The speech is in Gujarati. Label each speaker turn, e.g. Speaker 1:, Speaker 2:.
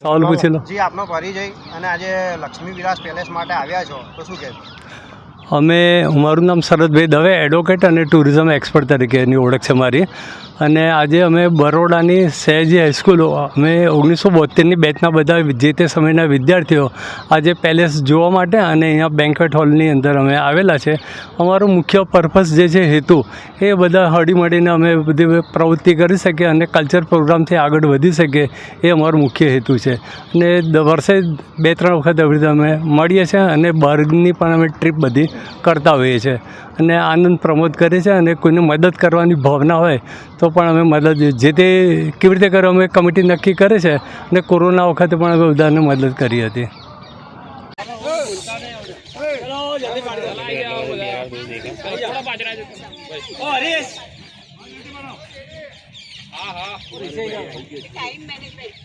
Speaker 1: સવાલ પૂછી લો.
Speaker 2: જી આપનો પરિચય અને આજે લક્ષ્મી વિલાસ પેલેસ માટે આવ્યા છો તો શું કહેશો?
Speaker 1: મારું નામ શરદભાઈ દવે, એડવોકેટ અને ટુરિઝમ એક્સપર્ટ તરીકેની ઓળખ છે મારી. અને આજે અમે બરોડાની સયાજી હાઈસ્કૂલ, અમે 1972ની બેચના બધા જે તે સમયના વિદ્યાર્થીઓ આજે પેલેસ જોવા માટે અને અહીંયા બેન્ક્વેટ હોલની અંદર અમે આવેલા છે. અમારો મુખ્ય પર્પસ જે છે, હેતુ, એ બધા હળી મળીને અમે બધી પ્રવૃત્તિ કરી શકીએ અને કલ્ચર પ્રોગ્રામથી આગળ વધી શકીએ, એ અમારો મુખ્ય હેતુ છે. અને વર્ષે 2-3 વખત એવી રીતે અમે મળીએ છીએ અને બહારની પણ અમે ટ્રીપ બધી કરતા હોઈએ છીએ અને આનંદ પ્રમોદ કરીએ છીએ. અને કોઈને મદદ કરવાની ભાવના હોય તો પણ અમે મદદ જે તે કેવી રીતે કરો અમે કમિટી નક્કી કરે છે. અને કોરોના વખતે પણ અમે બધાને મદદ કરી હતી.
Speaker 3: Time management